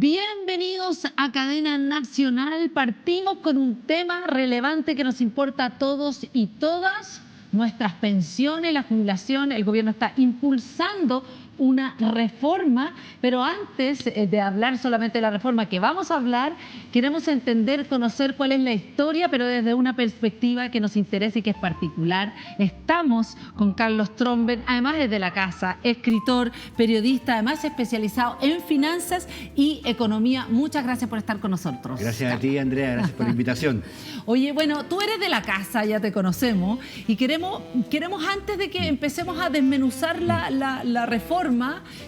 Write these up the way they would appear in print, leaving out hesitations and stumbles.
Bienvenidos a Cadena Nacional. Partimos con un tema relevante que nos importa a todos y todas: nuestras pensiones, la jubilación. El gobierno está impulsando una reforma, pero antes de hablar solamente de la reforma que vamos a hablar, queremos entender, conocer cuál es la historia, pero desde una perspectiva que nos interesa y que es particular. Estamos con Carlos Tromben, además es de la casa, escritor, periodista, además especializado en finanzas y economía. Muchas gracias por estar con nosotros. Gracias a ti, Andrea, gracias por la invitación. Oye, bueno, tú eres de la casa, ya te conocemos, y queremos antes de que empecemos a desmenuzar la reforma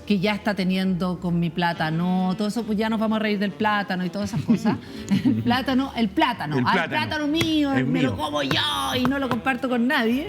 que ya está teniendo con mi plátano, todo eso, pues ya nos vamos a reír del plátano y todas esas cosas. El plátano, el plátano mío, me lo como yo y no lo comparto con nadie.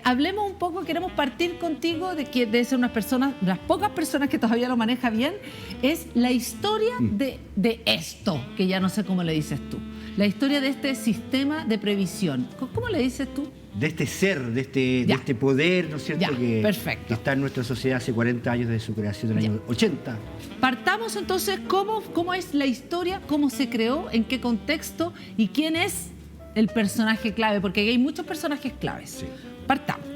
Hablemos un poco, queremos partir contigo de que de ser unas personas, las pocas personas que todavía lo maneja bien, es la historia de esto, que ya no sé cómo le dices tú. La historia de este sistema de previsión. ¿Cómo le dices tú? De este ser, de este poder, ¿no es cierto? Que está en nuestra sociedad hace 40 años desde su creación en el año 80. Partamos entonces, ¿cómo es la historia? ¿Cómo se creó? ¿En qué contexto? ¿Y quién es el personaje clave? Porque hay muchos personajes claves. Sí. Partamos.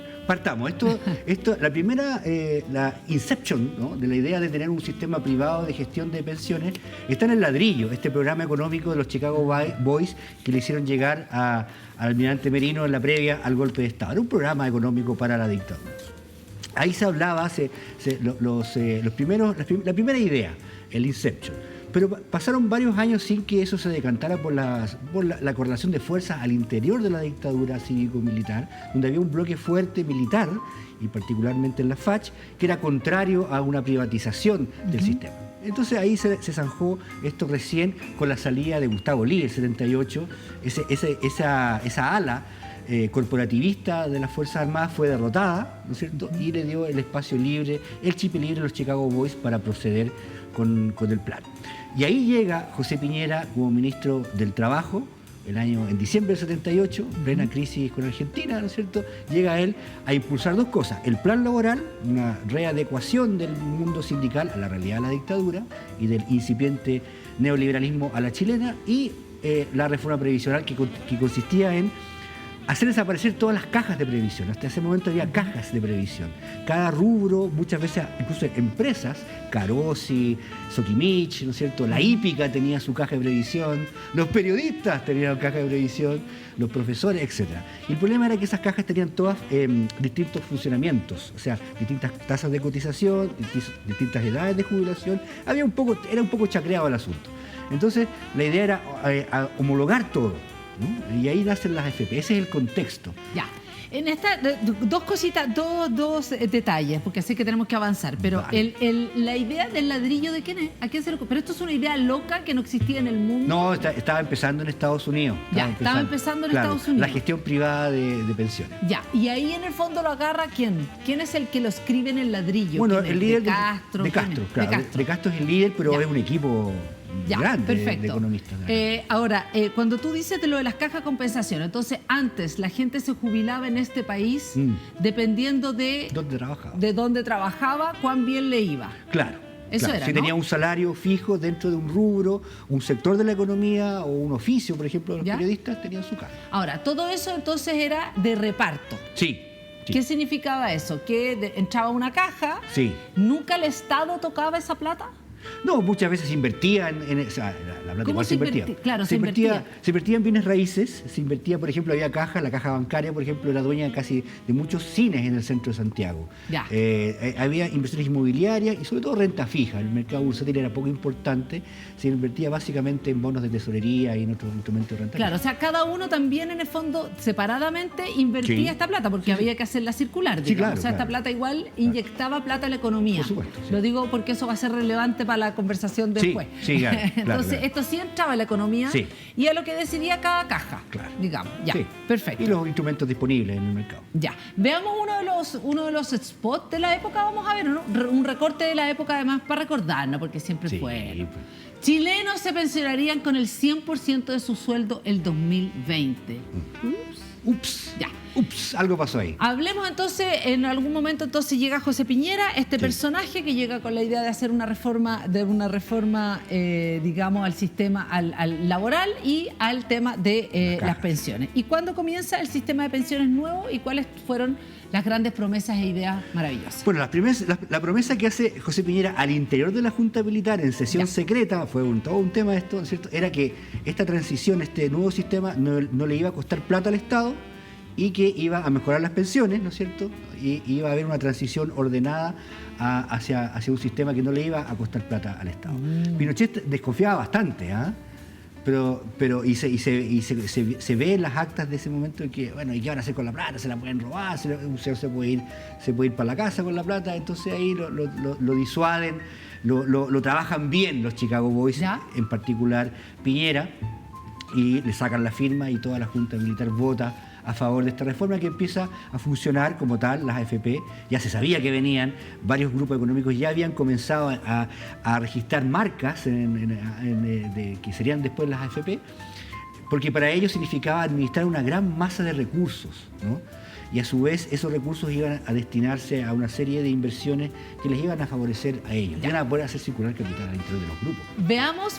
La primera, la inception, ¿no?, de la idea de tener un sistema privado de gestión de pensiones está en El Ladrillo, este programa económico de los Chicago Boys que le hicieron llegar al almirante Merino en la previa al golpe de Estado. Era un programa económico para la dictadura. Ahí se hablaba, la primera idea, el inception. Pero pasaron varios años sin que eso se decantara por la correlación de fuerzas al interior de la dictadura cívico-militar, donde había un bloque fuerte militar, y particularmente en la FACH, que era contrario a una privatización del sistema. Entonces ahí se zanjó esto recién con la salida de Gustavo Lee, el 78, esa ala corporativista de las Fuerzas Armadas fue derrotada, ¿no es cierto?, y le dio el espacio libre, el chip libre a los Chicago Boys para proceder con el plan. Y ahí llega José Piñera como ministro del Trabajo, en diciembre del 78, plena crisis con Argentina, ¿no es cierto? Llega él a impulsar dos cosas: el plan laboral, una readecuación del mundo sindical a la realidad de la dictadura y del incipiente neoliberalismo a la chilena, y la reforma previsional que consistía en hacer desaparecer todas las cajas de previsión. Hasta ese momento había cajas de previsión. Cada rubro, muchas veces incluso empresas, Carosi, Sokimich, ¿no es cierto?, la hípica tenía su caja de previsión, los periodistas tenían caja de previsión, los profesores, etc. Y el problema era que esas cajas tenían todas distintos funcionamientos, o sea, distintas tasas de cotización, distintas edades de jubilación. Era un poco chacreado el asunto. Entonces, la idea era homologar todo, ¿no? Y ahí nacen las AFP. Ese es el contexto. Ya. En esta, dos cositas, dos detalles, porque sé que tenemos que avanzar. Pero vale. La idea del ladrillo, ¿de quién es? ¿A quién se lo? Pero esto es una idea loca que no existía en el mundo. No, estaba empezando en Estados Unidos. Estaba empezando en Estados Unidos. La gestión privada de pensiones. Ya, y ahí en el fondo lo agarra ¿quién? ¿Quién es el que lo escribe en el ladrillo? Bueno, el líder de Castro. De Castro, claro. De Castro es el líder, pero es un equipo grande de economistas. Ahora, cuando tú dices de lo de las cajas de compensación, entonces antes la gente se jubilaba en este país dependiendo de dónde trabajaba, cuán bien le iba. Claro. Eso era, si ¿no? tenía un salario fijo dentro de un rubro, un sector de la economía o un oficio, por ejemplo, los periodistas tenían su caja. Ahora, todo eso entonces era de reparto. Sí. ¿Qué significaba eso? ¿Que entraba una caja? Sí. ¿Nunca el Estado tocaba esa plata? No, muchas veces se invertía la plata igual se invertía. Claro, se invertía en bienes raíces, se invertía, por ejemplo, había caja, la caja bancaria, por ejemplo, era dueña casi de muchos cines en el centro de Santiago. Había inversiones inmobiliarias y sobre todo renta fija. El mercado bursátil era poco importante, se invertía básicamente en bonos de tesorería y en otros instrumentos de renta. Claro, o sea, cada uno también en el fondo separadamente invertía esta plata porque había que hacerla circular, digamos. Claro, o sea, esta plata igual inyectaba plata a la economía. Por supuesto. Lo digo porque eso va a ser relevante para la conversación después. Claro. Entonces, esto sí entraba en la economía y a lo que decidía cada caja, digamos. Perfecto. Y los instrumentos disponibles en el mercado. Veamos uno de los spots de la época, vamos a ver, ¿no? Un recorte de la época, además, para recordarnos, porque siempre fue. Chilenos se pensionarían con el 100% de su sueldo el 2020. Ups. ups, algo pasó ahí. Hablemos entonces, en algún momento entonces llega José Piñera, este personaje que llega con la idea de hacer una reforma, digamos, al sistema al laboral y al tema de las pensiones. ¿Y cuándo comienza el sistema de pensiones nuevo y cuáles fueron las grandes promesas e ideas maravillosas? Bueno, la promesa que hace José Piñera al interior de la Junta Militar en sesión secreta, fue todo un tema esto, ¿no es cierto? Era que esta transición, este nuevo sistema no le iba a costar plata al Estado y que iba a mejorar las pensiones, ¿no es cierto? Y iba a haber una transición ordenada hacia un sistema que no le iba a costar plata al Estado. Pinochet desconfiaba bastante, ¿ah? Pero se ve en las actas de ese momento que, bueno, ¿y qué van a hacer con la plata? ¿Se la pueden robar? ¿Se puede ir para la casa con la plata? Entonces ahí lo disuaden, lo trabajan bien los Chicago Boys, ¿ya? En particular Piñera, y le sacan la firma y toda la Junta Militar vota a favor de esta reforma que empieza a funcionar como tal. Las AFP, ya se sabía que venían, varios grupos económicos ya habían comenzado a registrar marcas que serían después las AFP, porque para ellos significaba administrar una gran masa de recursos, ¿no? Y a su vez esos recursos iban a destinarse a una serie de inversiones que les iban a favorecer a ellos. Iban a poder hacer circular capital al interior de los grupos.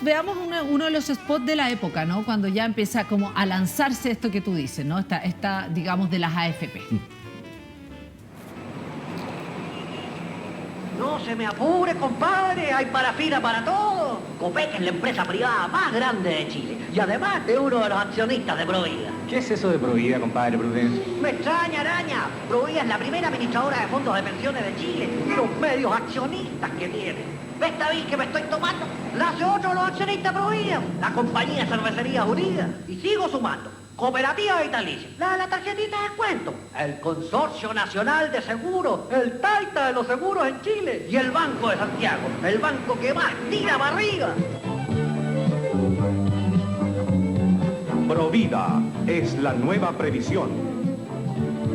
Veamos uno de los spots de la época, ¿no? Cuando ya empieza como a lanzarse esto que tú dices, ¿no? Esta digamos, de las AFP. No se me apure, compadre, hay parafina para todo. Copec es la empresa privada más grande de Chile y además es uno de los accionistas de Provida. ¿Qué es eso de Provida, compadre Prudencio? Me extraña, araña. Provida es la primera administradora de fondos de pensiones de Chile y los medios accionistas que tiene. ¿Esta vez que me estoy tomando? La hace otro de los accionistas de Provida, la compañía de Cervecerías Unidas. Y sigo sumando. Cooperativa Vitalicia, la tarjetita de descuento, el Consorcio Nacional de Seguros, el Taita de los seguros en Chile y el Banco de Santiago, el banco que más tira para arriba. Provida es la nueva previsión.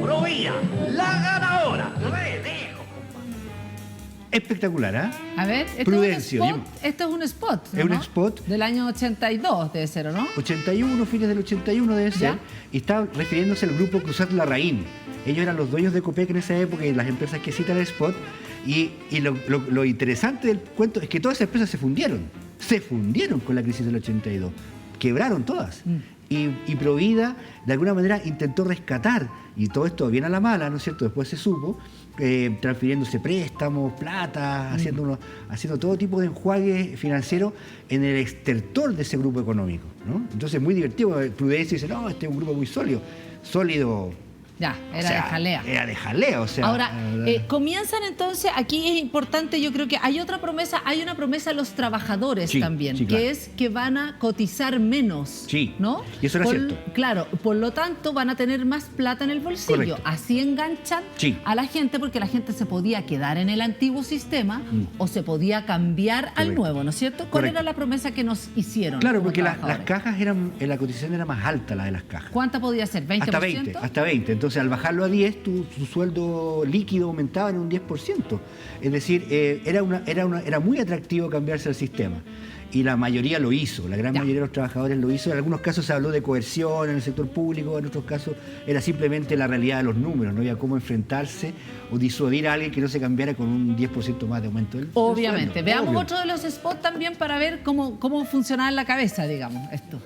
Provida, la ganadora. Espectacular, ¿ah? A ver, Prudencio. Esto es un spot, ¿no? Es un spot. Del año 82 debe ser, ¿o no? 81, fines del 81 debe ser. ¿Ya? Y está refiriéndose al grupo Cruzat Larraín. Ellos eran los dueños de Copec en esa época y las empresas que citan el spot. Y lo interesante del cuento es que todas esas empresas se fundieron con la crisis del 82. Quebraron todas. Y Provida, de alguna manera, intentó rescatar, y todo esto bien a la mala, ¿no es cierto? Después se supo, transfiriéndose préstamos, plata, haciendo todo tipo de enjuague financiero en el estertor de ese grupo económico, ¿no? Entonces, muy divertido. Prudencio dice, no, este es un grupo muy sólido. Ya, era de jalea. Era de jalea, o sea. Ahora, comienzan entonces, aquí es importante, yo creo que hay una promesa a los trabajadores también, sí, claro, que es que van a cotizar menos, ¿no? Y eso era cierto. Claro, por lo tanto van a tener más plata en el bolsillo. Correcto. Así enganchan a la gente, porque la gente se podía quedar en el antiguo sistema o se podía cambiar al nuevo, ¿no es cierto? ¿Cuál era la promesa que nos hicieron? Claro, porque las cajas la cotización era más alta, la de las cajas. ¿Cuánta podía ser? ¿20%? Hasta 20. Entonces, al bajarlo a 10, tu sueldo líquido aumentaba en un 10%. Es decir, era muy atractivo cambiarse al sistema. Y la mayoría lo hizo, la gran mayoría de los trabajadores lo hizo. En algunos casos se habló de coerción en el sector público, en otros casos era simplemente la realidad de los números, no había cómo enfrentarse o disuadir a alguien que no se cambiara con un 10% más de aumento del Obviamente. sueldo. Veamos Obvio. otro de los spots también para ver cómo funcionaba en la cabeza, digamos, esto.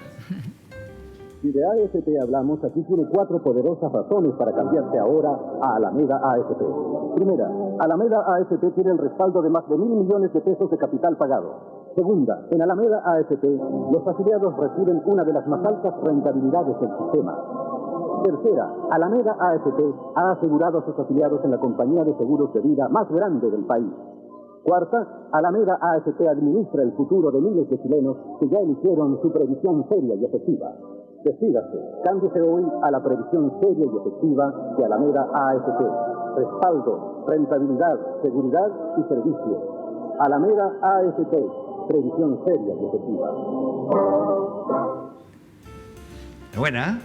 Si de AFP hablamos, aquí tiene 4 poderosas razones para cambiarse ahora a Alameda AFP. Primera, Alameda AFP tiene el respaldo de más de 1.000 millones de pesos de capital pagado. Segunda, en Alameda AFP, los afiliados reciben una de las más altas rentabilidades del sistema. Tercera, Alameda AFP ha asegurado a sus afiliados en la compañía de seguros de vida más grande del país. Cuarta, Alameda AFP administra el futuro de miles de chilenos que ya eligieron su previsión seria y efectiva. Decídase, cámbiese hoy a la previsión seria y efectiva de Alameda AFP. Respaldo, rentabilidad, seguridad y servicio. Alameda AFP, previsión seria y efectiva. buena,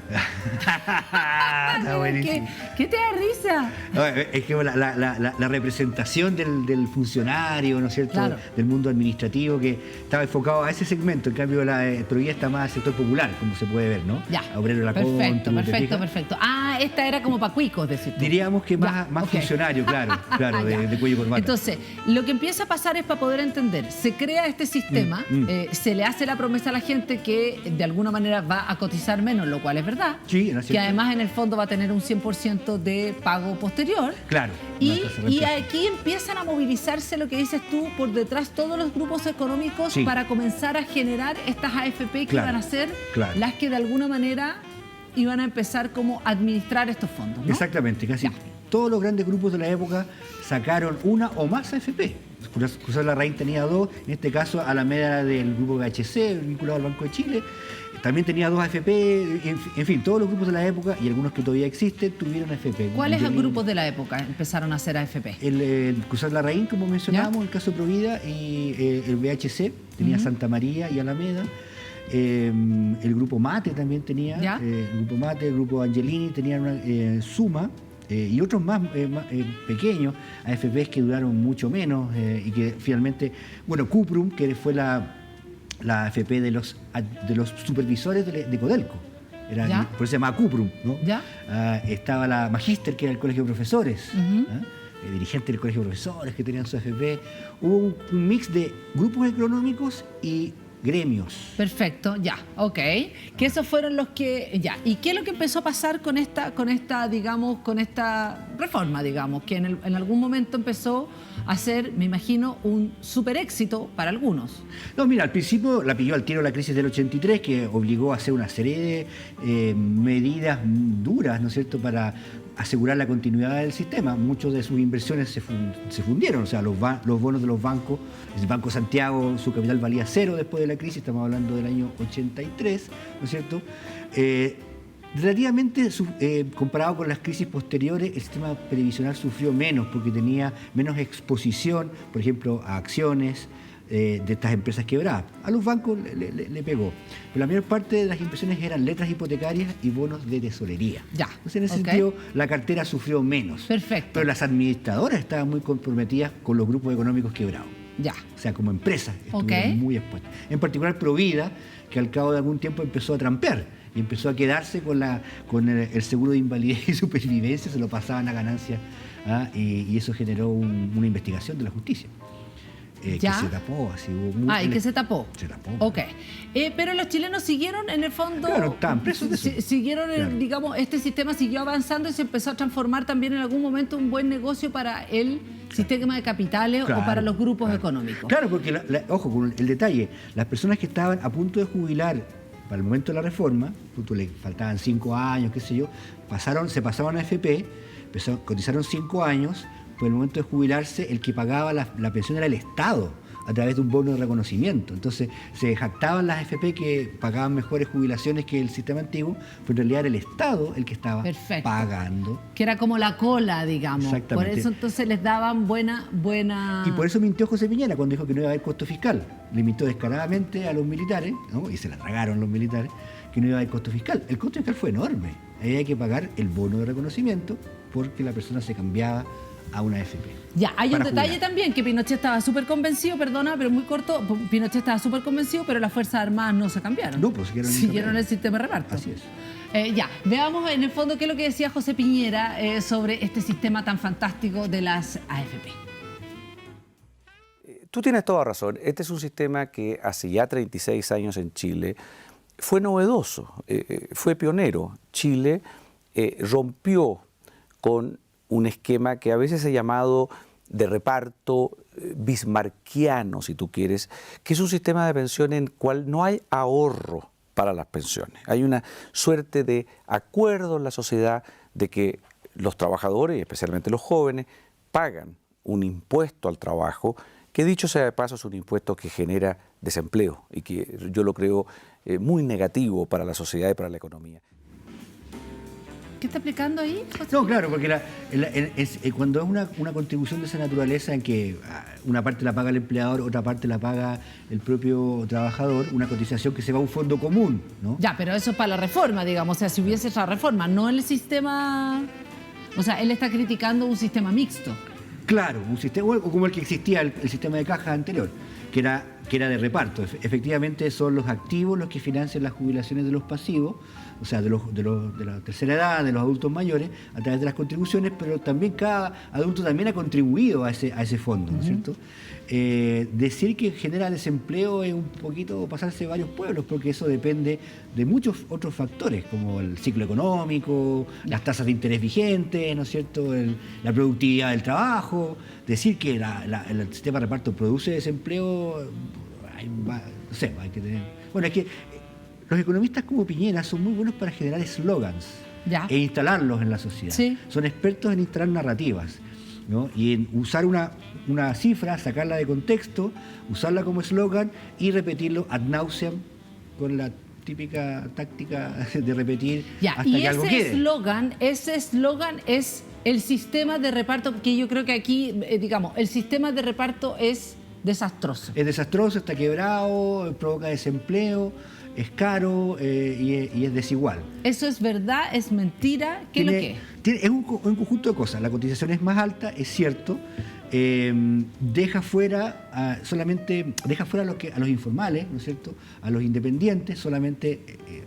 está buenísimo. ¿Qué te da risa? No, es que la representación del funcionario, ¿no es cierto?, Claro. del mundo administrativo, que estaba enfocado a ese segmento. En cambio, la Prohibida está más al sector popular, como se puede ver, ¿no? Ya. Obrero de la Perfecto, Contra, ¿te perfecto, fijas? perfecto. Ah, esta era como para cuicos, decís tú. Diríamos que Ya, más ok. funcionario, claro, Ya. de cuello y corbata. Entonces, lo que empieza a pasar es, para poder entender, se crea este sistema, se le hace la promesa a la gente que de alguna manera va a cotizar menos, lo cual es verdad, Sí, era que cierto. además en el fondo va a tener un 100% de pago posterior. Claro. Y, una tasa de y reemplazo. aquí empiezan a movilizarse, lo que dices tú, por detrás todos los grupos económicos Sí. para comenzar a generar estas AFP que Claro, iban a ser claro. las que de alguna manera iban a empezar como a administrar estos fondos, ¿no? Exactamente, casi Ya. todos los grandes grupos de la época sacaron una o más AFP. Cruzar Larraín tenía 2, en este caso Alameda del grupo BHC, vinculado al Banco de Chile, también tenía 2 AFP, en fin, todos los grupos de la época y algunos que todavía existen tuvieron AFP. ¿Cuáles Angelini, grupos de la época empezaron a hacer AFP? el Cruzar Larraín, como mencionábamos, el caso Provida, y el BHC tenía Santa María y Alameda. El grupo Mate también tenía, ¿Ya? el grupo Mate, el grupo Angelini tenían una Suma, y otros más pequeños, AFPs que duraron mucho menos y que finalmente, bueno, Cuprum, que fue la AFP de los supervisores de Codelco. ¿Ya? Por eso se llamaba Cuprum, ¿no? ¿Ya? Estaba la Magíster, que era el colegio de profesores, dirigente del colegio de profesores que tenían su AFP. Hubo un mix de grupos económicos y gremios. Perfecto, ya, ok. Que esos fueron los que, ya. ¿Y qué es lo que empezó a pasar con esta reforma, digamos? Que en algún momento empezó a ser, me imagino, un súper éxito para algunos. No, mira, al principio la pilló al tiro la crisis del 83, que obligó a hacer una serie de medidas duras, ¿no es cierto?, para asegurar la continuidad del sistema. Muchas de sus inversiones se fundieron, o sea, los bonos de los bancos, el Banco Santiago, su capital valía 0 después de la crisis, estamos hablando del año 83, ¿no es cierto? Relativamente, comparado con las crisis posteriores, el sistema previsional sufrió menos porque tenía menos exposición, por ejemplo, a acciones de estas empresas quebradas. A los bancos le pegó. Pero la mayor parte de las inversiones eran letras hipotecarias y bonos de tesorería. Ya, Entonces, en ese ok. sentido, la cartera sufrió menos. Perfecto. Pero las administradoras estaban muy comprometidas con los grupos económicos quebrados. Ya. O sea, como empresas estuvieron Ok. muy expuestas. En particular Provida, que al cabo de algún tiempo empezó a trampear y empezó a quedarse con el seguro de invalidez y supervivencia, se lo pasaban a ganancias, y eso generó una investigación de la justicia. Que ¿Ya? se tapó, así hubo ¿Y que se tapó? Se tapó. Ok. Pero los chilenos siguieron en el fondo... Claro, estaban presos de eso. Siguieron, Claro. digamos, este sistema siguió avanzando y se empezó a transformar también en algún momento un buen negocio para el sistema de capitales Claro, o para los grupos claro. económicos. Claro, porque, ojo con el detalle, las personas que estaban a punto de jubilar para el momento de la reforma, le faltaban 5 años, qué sé yo, se pasaron a AFP, cotizaron 5 años, por el momento de jubilarse, el que pagaba la pensión era el Estado, a través de un bono de reconocimiento. Entonces, se jactaban las AFP que pagaban mejores jubilaciones que el sistema antiguo, pero en realidad era el Estado el que estaba Perfecto. pagando. Que era como la cola, digamos. Exactamente. Por eso entonces les daban buena... Y por eso mintió José Piñera cuando dijo que no iba a haber costo fiscal. Le mintió descaradamente a los militares, ¿no? Y se la tragaron los militares, que no iba a haber costo fiscal. El costo fiscal fue enorme. Ahí hay que pagar el bono de reconocimiento porque la persona se cambiaba a una AFP. Ya, hay un para detalle jubilar. también, que Pinochet estaba súper convencido, perdona, pero muy corto, Pinochet estaba súper convencido, pero las Fuerzas Armadas no se cambiaron. No, pues siguieron el sistema de reparto. Así es. Ya, veamos en el fondo qué es lo que decía José Piñera sobre este sistema tan fantástico de las AFP. Tú tienes toda razón. Este es un sistema que hace ya 36 años en Chile fue novedoso, fue pionero. Chile rompió con un esquema que a veces se ha llamado de reparto bismarquiano, si tú quieres, que es un sistema de pensión en el cual no hay ahorro para las pensiones. Hay una suerte de acuerdo en la sociedad de que los trabajadores, y especialmente los jóvenes, pagan un impuesto al trabajo, que dicho sea de paso es un impuesto que genera desempleo y que yo lo creo muy negativo para la sociedad y para la economía. ¿Qué está aplicando ahí, José? No, claro, porque cuando es una contribución de esa naturaleza en que una parte la paga el empleador, otra parte la paga el propio trabajador, una cotización que se va a un fondo común, ¿no? Ya, pero eso es para la reforma, digamos. O sea, si hubiese esa reforma, no el sistema... O sea, él está criticando un sistema mixto. Claro, un sistema, o como el que existía, el sistema de cajas anterior, que era de reparto. Efectivamente son los activos los que financian las jubilaciones de los pasivos, o sea, de la tercera edad, de los adultos mayores, a través de las contribuciones, pero también cada adulto también ha contribuido a ese fondo, ¿no es cierto? Decir que genera desempleo es un poquito pasarse varios pueblos, porque eso depende de muchos otros factores, como el ciclo económico, las tasas de interés vigentes, ¿no es cierto?, la productividad del trabajo. Decir que el sistema de reparto produce desempleo, no sé, hay que tener... Bueno, es que los economistas como Piñera son muy buenos para generar eslogans e instalarlos en la sociedad. Sí. Son expertos en instalar narrativas, ¿no? Y en usar una cifra, sacarla de contexto, usarla como eslogan y repetirlo ad nauseam con la típica táctica de repetir hasta que algo quede. Ese eslogan es el sistema de reparto, que yo creo que aquí, digamos, el sistema de reparto es desastroso. Es desastroso, está quebrado, provoca desempleo, es caro y es desigual. ¿Eso es verdad? ¿Es mentira? ¿Qué es lo que es? Es un conjunto de cosas. La cotización es más alta, es cierto. Deja fuera a los informales, ¿no es cierto?, a los independientes. Solamente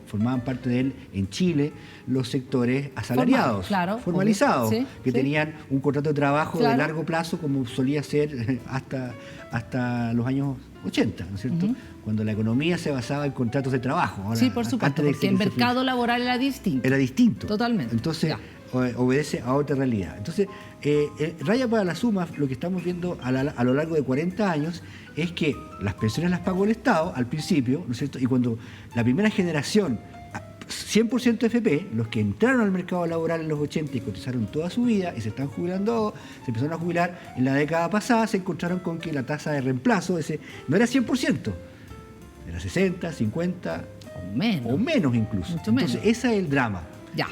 formaban parte de él en Chile los sectores asalariados, formalizados, que tenían un contrato de trabajo de largo plazo, como solía ser hasta los años 80, ¿no es cierto?, cuando la economía se basaba en contratos de trabajo. Ahora, sí, por supuesto, porque el mercado laboral era distinto. Era distinto. Totalmente. Entonces, obedece a otra realidad. Entonces, raya para la suma, lo que estamos viendo a lo largo de 40 años es que las pensiones las pagó el Estado al principio, ¿no es cierto? Y cuando la primera generación, 100% FP, los que entraron al mercado laboral en los 80 y cotizaron toda su vida y se están jubilando, se empezaron a jubilar en la década pasada, se encontraron con que la tasa de reemplazo no era 100%, era 60, 50 o menos incluso. Mucho menos. Entonces, ese es el drama. Ya.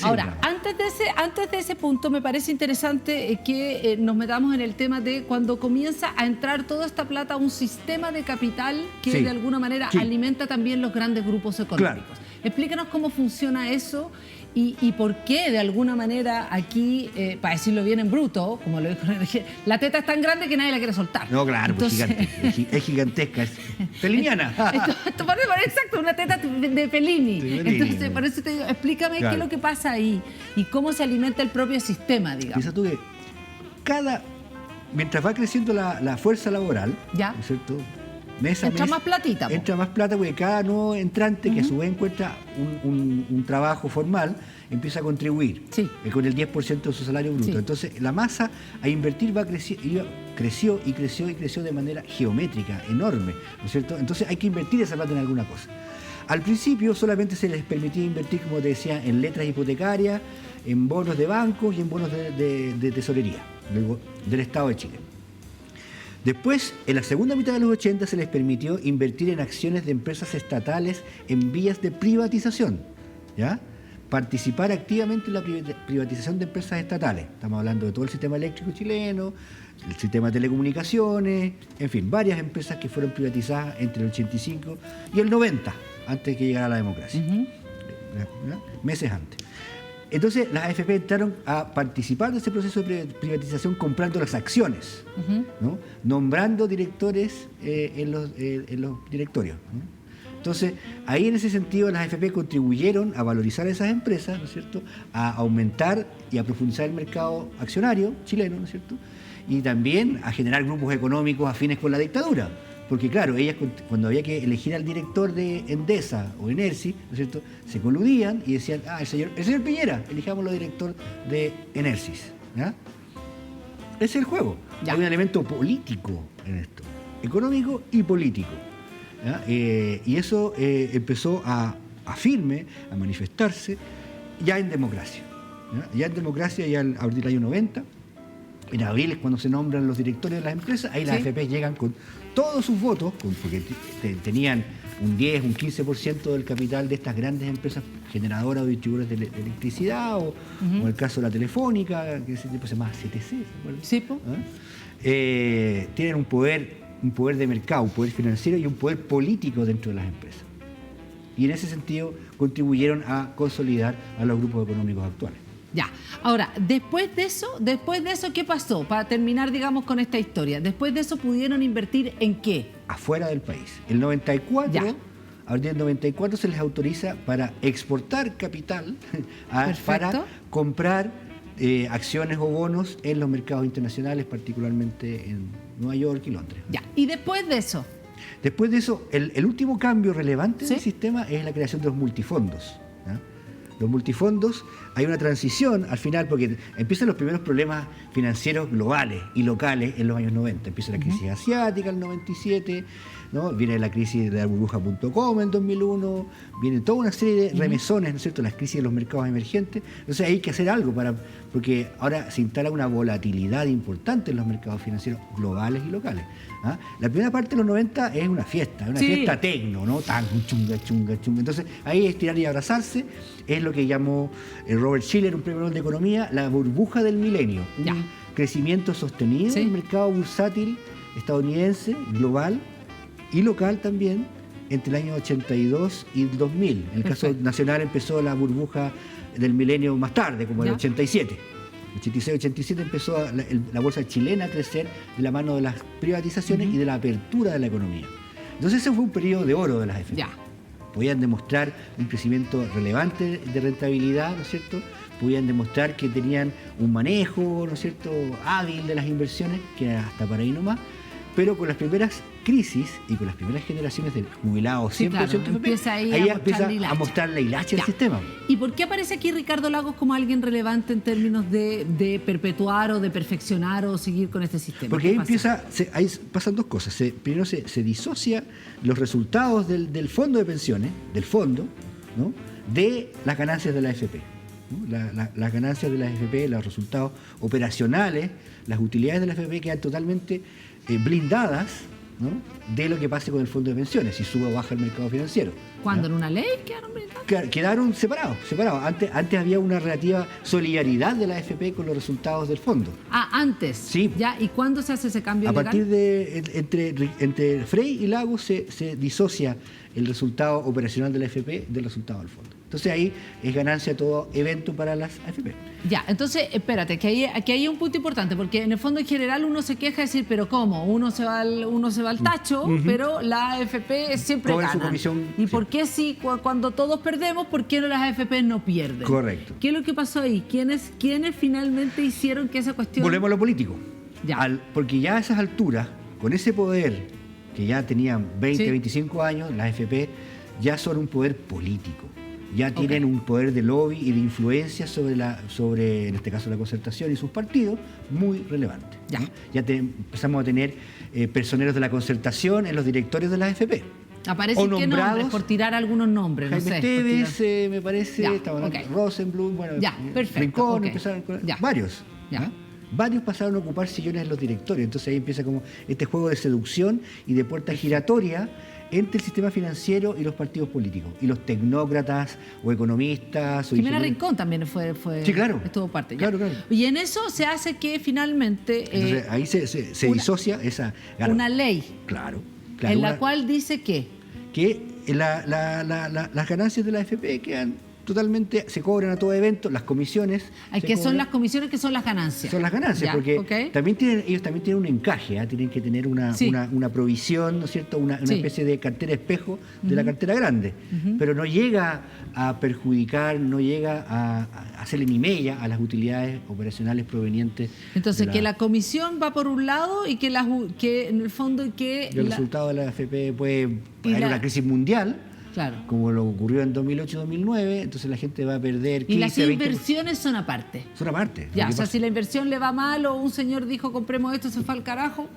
Ahora, antes de ese punto, me parece interesante que nos metamos en el tema de cuando comienza a entrar toda esta plata a un sistema de capital que de alguna manera alimenta también los grandes grupos económicos. Claro. Explícanos cómo funciona eso y por qué de alguna manera aquí, para decirlo bien en bruto, como lo dijo Enrique, la teta es tan grande que nadie la quiere soltar. No, claro, entonces, es gigantesca, es peliniana. Exacto, una teta de Pelini. Entonces, por eso te digo, explícame qué es lo que pasa ahí y cómo se alimenta el propio sistema, digamos. Piensa tú que mientras va creciendo la fuerza laboral, ¿no es cierto?, entra más platita. Entra más plata porque cada nuevo entrante que a su vez encuentra un trabajo formal empieza a contribuir con el 10% de su salario bruto. Entonces la masa a invertir creció de manera geométrica, enorme, ¿no es cierto? Entonces hay que invertir esa plata en alguna cosa. Al principio solamente se les permitía invertir, como te decía, en letras hipotecarias, en bonos de bancos y en bonos de tesorería del Estado de Chile. Después, en la segunda mitad de los 80, se les permitió invertir en acciones de empresas estatales en vías de privatización, ¿ya? Participar activamente en la privatización de empresas estatales. Estamos hablando de todo el sistema eléctrico chileno, el sistema de telecomunicaciones, en fin, varias empresas que fueron privatizadas entre el 85 y el 90, antes de que llegara la democracia, meses antes. Entonces, las AFP entraron a participar de ese proceso de privatización comprando las acciones, ¿no?, nombrando directores en los directorios, ¿no? Entonces, ahí en ese sentido las AFP contribuyeron a valorizar esas empresas, ¿no es cierto?, a aumentar y a profundizar el mercado accionario chileno, ¿no es cierto?, y también a generar grupos económicos afines con la dictadura. Porque claro, ellas cuando había que elegir al director de Endesa o Enersi, ¿no es cierto?, se coludían y decían, el señor Piñera, elijámoslo director de Enersis, ¿ya? Ese es el juego. Hay un elemento político en esto, económico y político, ¿ya? Y eso empezó a firme, a manifestarse ya en democracia. Ya en democracia, ya a partir del año 90, En abril es cuando se nombran los directores de las empresas, ahí las AFP llegan con todos sus votos, porque tenían un 10, un 15% del capital de estas grandes empresas generadoras o distribuidoras de electricidad, o el caso de la Telefónica, que ese tipo se llama CTC, ¿se acuerdan? Sí, po. Tienen un poder de mercado, un poder financiero y un poder político dentro de las empresas. Y en ese sentido contribuyeron a consolidar a los grupos económicos actuales. Ya. Ahora, después de eso, ¿qué pasó? Para terminar, digamos, con esta historia. Después de eso, ¿pudieron invertir en qué? Afuera del país. El 94, Ya. a partir del 94 se les autoriza para exportar capital, para comprar acciones o bonos en los mercados internacionales, particularmente en Nueva York y Londres. Ya. ¿Y después de eso? Después de eso, el último cambio relevante ¿Sí? del sistema es la creación de los multifondos. ¿Ya? Los multifondos, hay una transición al final, porque empiezan los primeros problemas financieros globales y locales en los años 90. Empieza la crisis asiática en el 97, ¿no? Viene la crisis de la burbuja.com en 2001, viene toda una serie de remesones, ¿no es cierto?, las crisis de los mercados emergentes. Entonces hay que hacer algo porque ahora se instala una volatilidad importante en los mercados financieros globales y locales. ¿Ah? La primera parte de los 90 es una fiesta tecno, ¿no? Tan chunga, chunga, chunga. Entonces ahí es tirar y abrazarse, es lo que llamó Robert Shiller, un premio Nobel de Economía, la burbuja del milenio. Ya. Un crecimiento sostenido del mercado bursátil estadounidense, global y local también, entre el año 82 y el 2000. En el caso nacional empezó la burbuja del milenio más tarde, como el 87. 86-87 empezó la bolsa chilena a crecer de la mano de las privatizaciones y de la apertura de la economía. Entonces ese fue un periodo de oro de las AFP. Ya. Podían demostrar un crecimiento relevante de rentabilidad, ¿no es cierto? Podían demostrar que tenían un manejo, ¿no es cierto?, hábil de las inversiones, que era hasta para ahí nomás. Pero con las primeras crisis y con las primeras generaciones de jubilados 100% claro, FP, empieza ahí empieza a mostrar la hilacha del sistema. ¿Y por qué aparece aquí Ricardo Lagos como alguien relevante en términos de perpetuar o de perfeccionar o seguir con este sistema? Porque ahí pasan dos cosas. Primero se disocia los resultados del fondo de pensiones, del fondo, ¿no?, de las ganancias de la AFP. ¿No? Las ganancias de la AFP, los resultados operacionales, las utilidades de la AFP quedan totalmente blindadas, ¿no?, de lo que pase con el fondo de pensiones, si sube o baja el mercado financiero. ¿Cuándo? ¿No? ¿En una ley quedaron blindados? Quedaron separados. Antes había una relativa solidaridad de la AFP con los resultados del fondo. Ah, antes. Sí. ¿Ya? ¿Y cuándo se hace ese cambio A legal? partir entre Frey y Lagos se disocia el resultado operacional de la AFP del resultado del fondo. Entonces ahí es ganancia todo evento para las AFP. Ya, entonces, espérate, que aquí hay un punto importante, porque en el fondo en general uno se queja de decir, pero ¿cómo? Uno se va al tacho, pero la AFP siempre Cobra su gana. comisión, ¿Y sí. por qué cuando todos perdemos, por qué las AFP no pierden? Correcto. ¿Qué es lo que pasó ahí? ¿Quiénes finalmente hicieron que esa cuestión... Volvemos a lo político. Ya. Porque ya a esas alturas, con ese poder que ya tenían 20, Sí. 25 años, las AFP ya son un poder político. Ya tienen un poder de lobby y de influencia sobre, en este caso, la concertación y sus partidos, muy relevante. Ya. ¿no? Empezamos a tener personeros de la concertación en los directorios de las AFP. Aparecen qué nombres, por tirar algunos nombres, Jaime no sé. Tevez, me parece, Ya, estaba ok. Rosenblum, bueno, Ya, perfecto, Rincón, ok. empezaron Ya. varios. Ya. ¿no? Varios pasaron a ocupar sillones en los directorios. Entonces ahí empieza como este juego de seducción y de puerta giratoria entre el sistema financiero y los partidos políticos. Y los tecnócratas o economistas. O Jimena ingenieros. Rincón también fue Sí, claro. estuvo parte. Ya. Claro, claro. Y en eso se hace que finalmente Entonces ahí se disocia esa una ley Claro. en la una- cual dice que que las ganancias de la AFP quedan totalmente, se cobran a todo evento, las comisiones. se que son cobran. las comisiones, que son las ganancias. Son las ganancias, Ya, porque ok. ellos también tienen un encaje, ¿ah? Tienen que tener una provisión, ¿no es cierto? Una Sí. especie de cartera espejo de la cartera grande. Pero no llega a perjudicar, no llega a hacerle ni mella a las utilidades operacionales provenientes. Entonces, de que la comisión va por un lado y que en el fondo el resultado de la AFP puede y haber la- una crisis mundial, Claro. como lo ocurrió en 2008-2009, entonces la gente va a perder 15, Y las 20%. inversiones son aparte. Son aparte. Ya, Lo que o sea, pasa- si la inversión le va mal o un señor dijo compremos esto, se fue al carajo,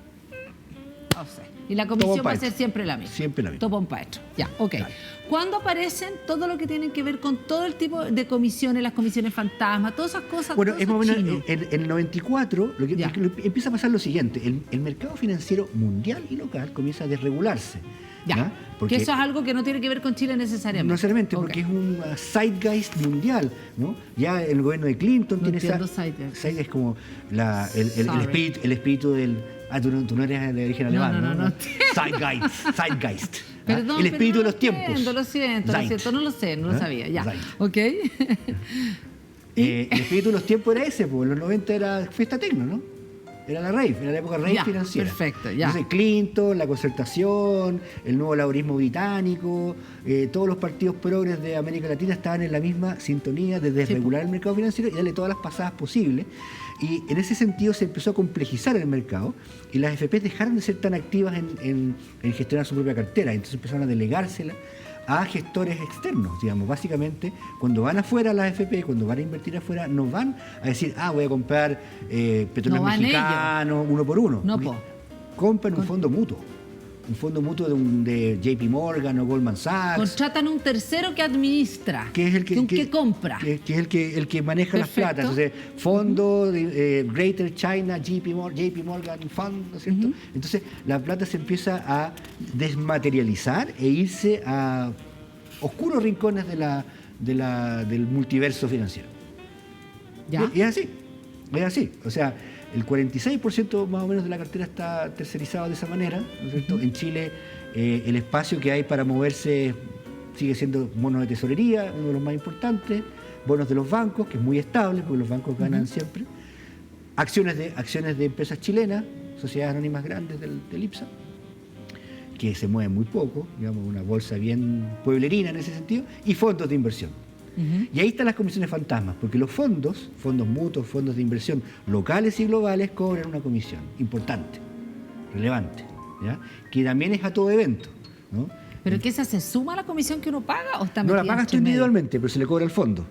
O sea, y la comisión va a ser Paetro. siempre la misma. Siempre la misma. Topón Paetro. Ya, ok. Claro. ¿Cuándo aparecen todo lo que tienen que ver con todo el tipo de comisiones, las comisiones fantasma, todas esas cosas? Bueno, todo es eso más o menos chino? en el 94 Ya. empieza a pasar lo siguiente. El mercado financiero mundial y local comienza a desregularse. Ya, Porque que eso es algo que no tiene que ver con Chile necesariamente. no necesariamente, Ok. porque es un zeitgeist mundial, ¿no? Ya el gobierno de Clinton No tiene entiendo esa... zeitgeist. Zeitgeist es como el Sorry. espíritu del... Ah, tú no eres de origen No, alemán, no. ¿no? Zeitgeist. Perdón, El espíritu pero de no los tiempos. entiendo, lo siento, no lo sé, no lo ¿Ah? sabía. Ya, Zeit. ok. El espíritu de los tiempos era ese, pues en los 90 era fiesta tecno, ¿no? Era la rave, era la época rave Ya, financiera. perfecto, ya. Entonces Clinton, la concertación, el nuevo laborismo británico, todos los partidos progres de América Latina estaban en la misma sintonía de desregular el mercado financiero y darle todas las pasadas posibles. Y en ese sentido se empezó a complejizar el mercado y las FP dejaron de ser tan activas en gestionar su propia cartera. Entonces empezaron a delegársela a gestores externos, digamos. Básicamente, cuando van afuera las FP, cuando van a invertir afuera, no van a decir, voy a comprar petróleos No van mexicanos uno por uno. No, Porque po. compran un fondo mutuo de JP Morgan o Goldman Sachs. Contratan un tercero que administra, Que es el que compra. que es el que maneja las Perfecto. platas. Entonces, fondo de Greater China, JP Morgan Fund, ¿no es cierto? Entonces, la plata se empieza a desmaterializar e irse a oscuros rincones del multiverso financiero. ¿Ya? Y es así. O sea, el 46% más o menos de la cartera está tercerizado de esa manera, ¿no es cierto? En Chile, el espacio que hay para moverse sigue siendo bonos de tesorería, uno de los más importantes, bonos de los bancos, que es muy estable, porque los bancos ganan siempre, acciones de empresas chilenas, sociedades anónimas grandes del IPSA, que se mueven muy poco, digamos, una bolsa bien pueblerina en ese sentido, y fondos de inversión. Y ahí están las comisiones fantasmas, porque los fondos mutuos, fondos de inversión locales y globales cobran una comisión importante, relevante, ¿ya? Que también es a todo evento, ¿no? ¿Pero que esa se suma a la comisión que uno paga o está No la metida pagas tú entre medio? individualmente, pero se le cobra al fondo.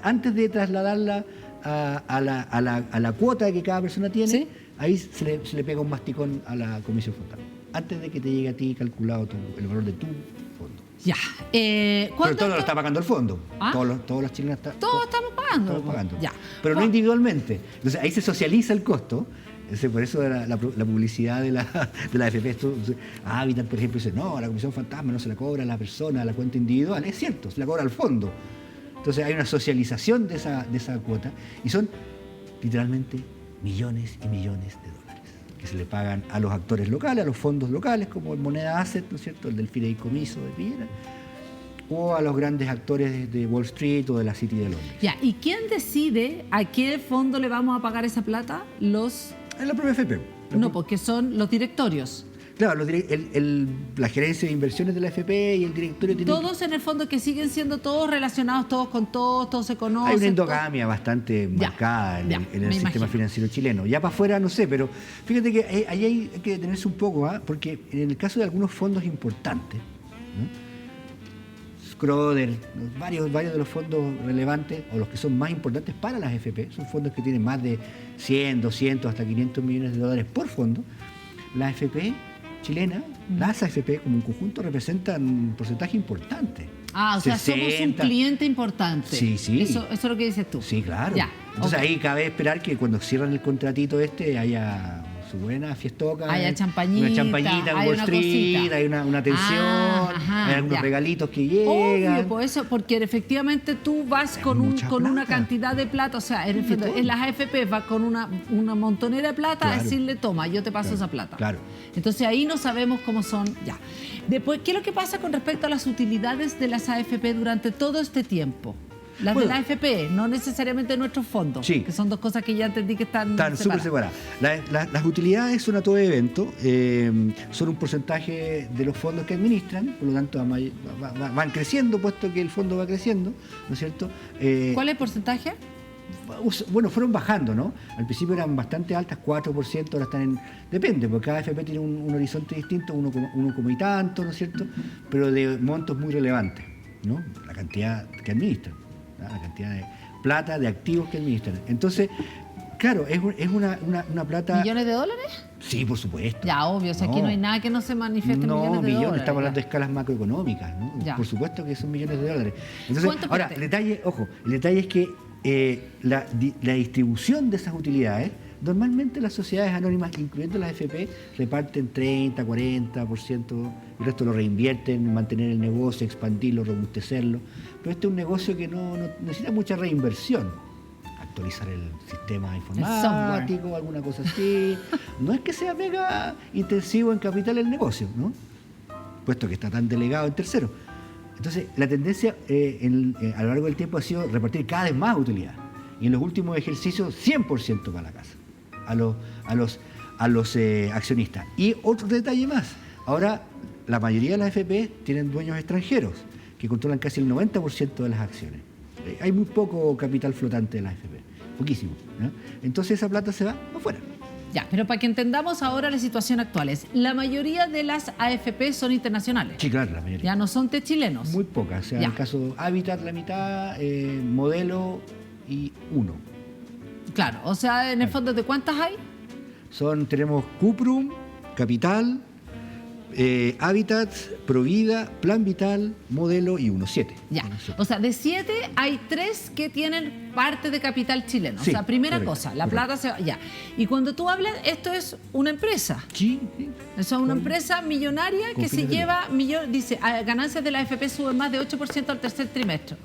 Antes de trasladarla a la cuota que cada persona tiene, ¿Sí? ahí se le pega un masticón a la comisión fantasma. Antes de que te llegue a ti calculado el valor de tu fondo. Ya. Pero ¿Cuándo todo lo esto- está pagando el fondo. ¿Ah? Todos los chilenos Todos estamos pagando. estamos pagando. Ya. Pero no individualmente. Entonces ahí se socializa el costo. Por eso la publicidad de la AFP. Habitat, por ejemplo, dice, no, la comisión fantasma no se la cobra a la persona, a la cuenta individual. Es cierto, se la cobra al fondo. Entonces hay una socialización de esa cuota y son literalmente millones y millones de dólares que se le pagan a los actores locales, a los fondos locales, como el Moneda Asset, ¿no es cierto?, el del fideicomiso de Piñera, o a los grandes actores de Wall Street o de la City de Londres. Ya. ¿Y quién decide a qué fondo le vamos a pagar esa plata? Los... En la propia FP. No, porque son los directorios. Claro, la gerencia de inversiones de la FP y el directorio tienen... Todos en el fondo que siguen siendo todos relacionados, todos con todos, todos se conocen. Hay una endogamia bastante marcada en el me sistema imagino. financiero chileno. Ya para afuera no sé, pero fíjate que ahí hay que detenerse un poco, porque en el caso de algunos fondos importantes, ¿no? Schroeder, varios de los fondos relevantes o los que son más importantes para las FP, son fondos que tienen más de 100, 200, hasta 500 millones de dólares por fondo. La FP chilena, las AFP como un conjunto representan un porcentaje importante. O sea, somos un 60. cliente importante. Sí. Eso es lo que dices tú. Sí, claro. Ya, Entonces ok. ahí cabe esperar que cuando cierran el contratito haya su buena fiestoca. Haya champañita, una champañita en hay Wall una Street, cosita. hay una atención, Ajá, hay algunos ya. regalitos que llegan. Obvio, por eso, porque efectivamente tú vas Es con mucha una plata. cantidad de plata, o sea, en las AFP vas con una montonera de plata a Claro. decirle, toma, yo te paso Claro, esa plata. claro. Entonces ahí no sabemos cómo son, ya. Después, ¿qué es lo que pasa con respecto a las utilidades de las AFP durante todo este tiempo? Las Bueno. de la AFP, no necesariamente nuestros fondos, Sí. que son dos cosas que ya entendí que están Súper separadas. Las utilidades son a todo evento, son un porcentaje de los fondos que administran, por lo tanto van creciendo, puesto que el fondo va creciendo, ¿no es cierto? ¿Cuál es el porcentaje? Bueno, fueron bajando, ¿no? Al principio eran bastante altas, 4%, ahora están en... Depende, porque cada FP tiene un horizonte distinto, uno como y tanto, ¿no es cierto? Pero de montos muy relevantes, ¿no? La cantidad que administran, ¿no? La cantidad de plata, de activos que administran. Entonces, Claro, es una plata... ¿Millones de dólares? Sí, por supuesto. Ya, obvio, o sea, aquí no hay nada que no se manifieste en millones de dólares. Estamos hablando de ya. escalas macroeconómicas, ¿no? Ya. Por supuesto que son millones de dólares. Entonces, ¿Cuánto, ahora, espérate? el detalle es que la distribución de esas utilidades, normalmente las sociedades anónimas, incluyendo las FP, reparten 30, 40%, el resto lo reinvierten en mantener el negocio, expandirlo, robustecerlo. Pero este es un negocio que no necesita mucha reinversión. Actualizar el sistema informático, alguna cosa así. No es que sea mega intensivo en capital el negocio, ¿no? Puesto que está tan delegado en terceros. Entonces, la tendencia a lo largo del tiempo ha sido repartir cada vez más utilidad. Y en los últimos ejercicios, 100% para la casa, a los accionistas. Y otro detalle más. Ahora, la mayoría de las FP tienen dueños extranjeros, que controlan casi el 90% de las acciones. Hay muy poco capital flotante de las FP, poquísimo, ¿no? Entonces esa plata se va afuera. Ya, pero para que entendamos ahora la situación actual es, la mayoría de las AFP son internacionales. Sí, claro, la mayoría. Ya no son de chilenos. Muy pocas, o sea, Ya. en el caso Habitat la mitad, Modelo y uno. Claro, o sea, en el fondo, ¿de cuántas hay? Tenemos Cuprum, Capital, Habitat, Provida, Plan Vital, Modelo y uno, 7. Ya, o sea, de 7 hay 3 que tienen parte de capital chileno. Sí, o sea, primera correcto, cosa, la correcto. plata se va... Ya, y cuando tú hablas, esto es una empresa. Sí, sí. Eso es una empresa millonaria Con que se fines de lleva, dice, ganancias de la AFP suben más de 8% al tercer trimestre.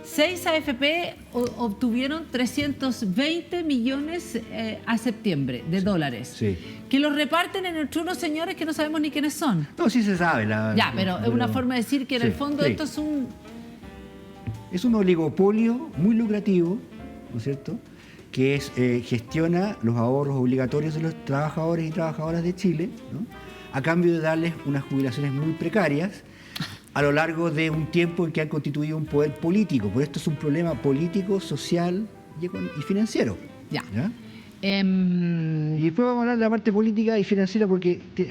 6 AFP obtuvieron 320 millones a septiembre de dólares. Sí. Que los reparten entre unos señores que no sabemos ni quiénes son. No, sí se sabe. Ya, pero es una forma de decir que en sí, el fondo sí. esto es un... Es un oligopolio muy lucrativo, ¿no es cierto?, que gestiona los ahorros obligatorios de los trabajadores y trabajadoras de Chile, ¿no?, a cambio de darles unas jubilaciones muy precarias a lo largo de un tiempo en que han constituido un poder político. Por esto es un problema político, social y financiero. Ya. ¿Ya? Y después vamos a hablar de la parte política y financiera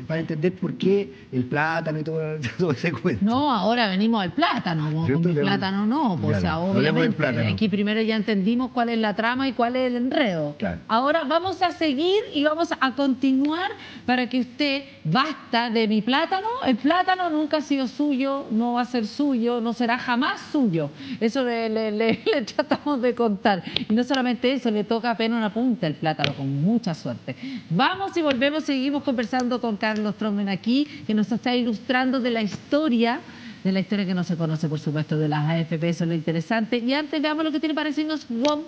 para entender por qué el plátano y todo ese cuento. No, ahora venimos al plátano, con ¿Cierto? el plátano no, pues, o sea, Hablemos del obviamente, plátano. aquí primero ya entendimos cuál es la trama y cuál es el enredo. Claro. Ahora vamos a seguir y vamos a continuar para que usted, basta de mi plátano, el plátano nunca ha sido suyo, no va a ser suyo, no será jamás suyo. Eso le tratamos de contar. Y no solamente eso, le toca apenas una punta el plátano, con mucha suerte. Vamos y volvemos, seguimos conversando con Carlos Trondben aquí, que nos está ilustrando de la historia que no se conoce, por supuesto, de las AFP, eso es lo interesante. Y antes veamos lo que tiene para decirnos WOM.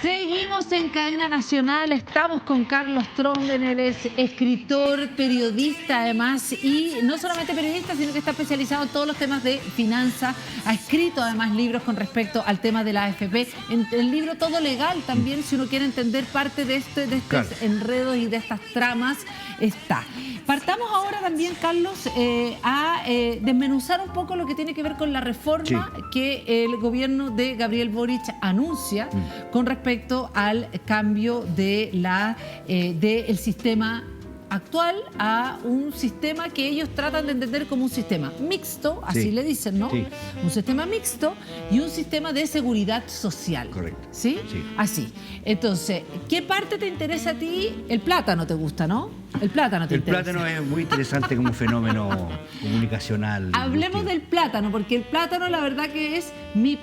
Seguimos en Cadena Nacional, estamos con Carlos Trondben, él es escritor, periodista además, y no solamente periodista, sino que está especializado en todos los temas de finanzas, ha escrito además libros con respecto al tema de la AFP, en el libro Todo Legal también, si uno quiere entender parte de estos Claro. enredos y de estas tramas, está. Partamos ahora también, Carlos, a desmenuzar un poco lo que tiene que ver con la reforma que el gobierno de Gabriel Boric anuncia con respecto al cambio de del sistema actual a un sistema que ellos tratan de entender como un sistema mixto, así Sí. le dicen, ¿no? Sí. Un sistema mixto y un sistema de seguridad social. Correcto. ¿Sí? Sí. Así. Entonces, ¿qué parte te interesa a ti? El plátano te gusta, ¿no? El plátano te El interesa. plátano es muy interesante como fenómeno comunicacional. Hablemos del plátano, porque el plátano la verdad que es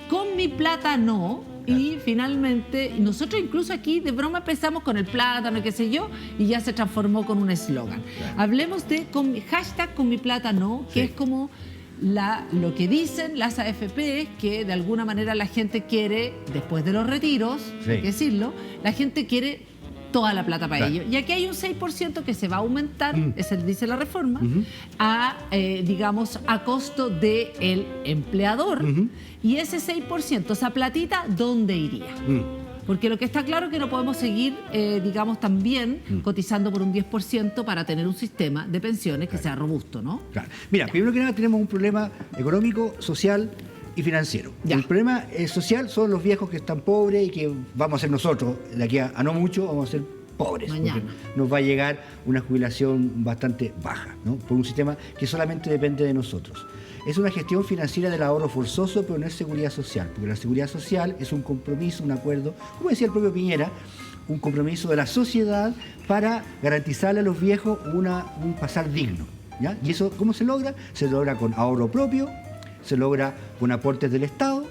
con mi plátano. Y finalmente, nosotros incluso aquí de broma empezamos con el plátano, qué sé yo, y ya se transformó con un eslogan. Hablemos de hashtag con mi plátano, que Sí. es como lo que dicen las AFP, que de alguna manera la gente quiere, después de los retiros, Sí. hay que decirlo, la gente quiere toda la plata para Claro. ellos. Y aquí hay un 6% que se va a aumentar, ese dice la reforma, Ujú. digamos, a costo del empleador. Ujú. Y ese 6%, esa platita, ¿dónde iría? Porque lo que está claro es que no podemos seguir, digamos, también cotizando por un 10% para tener un sistema de pensiones que sea robusto, ¿no? Claro. Mira, primero que nada tenemos un problema económico, social y financiero. Ya. El problema social son los viejos que están pobres y que vamos a ser nosotros, de aquí a no mucho, vamos a ser pobres. Mañana. Porque nos va a llegar una jubilación bastante baja, ¿no? Por un sistema que solamente depende de nosotros. es una gestión financiera del ahorro forzoso, pero no es seguridad social, porque la seguridad social es un compromiso, un acuerdo, como decía el propio Piñera, un compromiso de la sociedad para garantizarle a los viejos un pasar digno, ¿ya? ¿Y eso cómo se logra? Se logra con ahorro propio, se logra con aportes del Estado,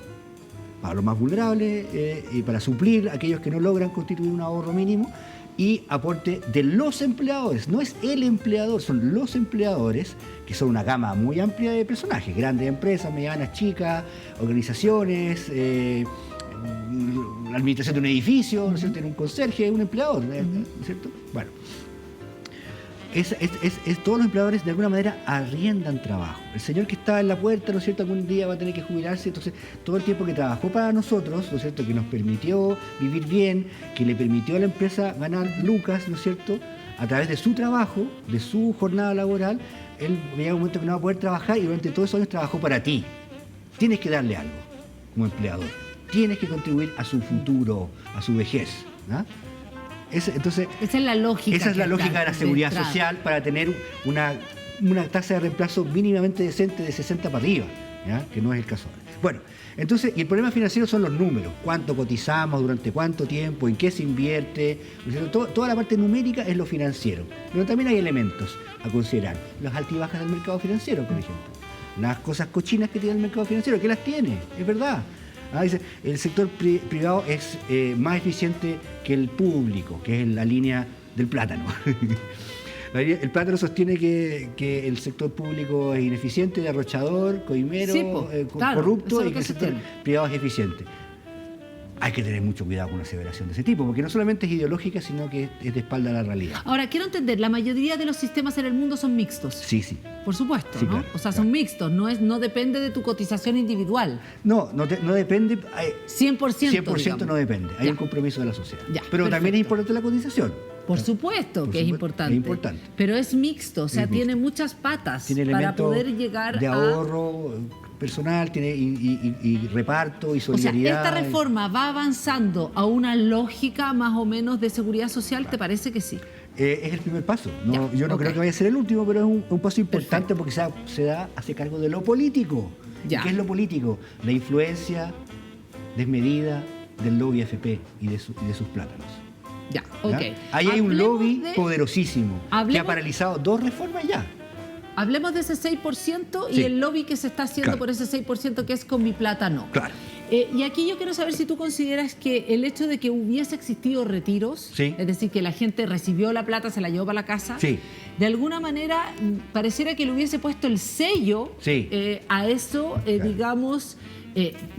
para los más vulnerables, y para suplir a aquellos que no logran constituir un ahorro mínimo, y aporte de los empleadores. No es el empleador, son los empleadores, que son una gama muy amplia de personajes, grandes empresas, medianas, chicas, organizaciones, la administración de un edificio, ¿no es cierto? Un conserje, un empleador, ¿no es cierto? Bueno, todos los empleadores de alguna manera arriendan trabajo. El señor que está en la puerta, ¿no es cierto?, algún día va a tener que jubilarse, entonces todo el tiempo que trabajó para nosotros, ¿no es cierto?, que nos permitió vivir bien, que le permitió a la empresa ganar lucas, ¿no es cierto?, a través de su trabajo, de su jornada laboral, él llega un momento que no va a poder trabajar y durante todos esos años trabajó para ti. Tienes que darle algo como empleador. Tienes que contribuir a su futuro, a su vejez, ¿no? Entonces, esa es la lógica. Esa es la lógica de la seguridad social para tener una tasa de reemplazo mínimamente decente de 60 para arriba, ¿ya? Que no es el caso ahora. Bueno, entonces, y el problema financiero son los números. Cuánto cotizamos, durante cuánto tiempo, en qué se invierte. Toda la parte numérica es lo financiero. Pero también hay elementos a considerar. Las altibajas del mercado financiero, por ejemplo. Las cosas cochinas que tiene el mercado financiero, que las tiene, es verdad. Dice, el sector privado es más eficiente que el público, que es la línea del plátano. El plátano sostiene que el sector público es ineficiente, derrochador, coimero, sí, claro, corrupto, y que el sector privado es eficiente. Hay que tener mucho cuidado con una aseveración de ese tipo, porque no solamente es ideológica, sino que es de espalda a la realidad. Ahora, quiero entender, la mayoría de los sistemas en el mundo son mixtos. Sí, sí. Por supuesto, sí, ¿no? claro, o sea, son mixtos, no depende de tu cotización individual. No depende. 100% no depende. Hay un compromiso de la sociedad. Ya, pero también es importante la cotización. Por supuesto que es importante. Es importante. Pero es mixto, o sea, tiene muchas patas para poder llegar de ahorro personal, tiene y reparto y solidaridad. O sea, ¿esta reforma va avanzando a una lógica más o menos de seguridad social? ¿Te parece que sí? Es el primer paso. Yo no creo que vaya a ser el último, pero es un paso importante. Perfecto. Porque hace cargo de lo político. ¿Qué es lo político? La influencia desmedida del lobby AFP y de sus plátanos. Ya, ok. Ahí hay un lobby poderosísimo que ha paralizado 2 reformas ya. Hablemos de ese 6% y el lobby que se está haciendo por ese 6% que es con mi plata no. Claro. Y aquí yo quiero saber si tú consideras que el hecho de que hubiese existido retiros, es decir, que la gente recibió la plata, se la llevó para la casa, de alguna manera pareciera que le hubiese puesto el sello a eso, digamos,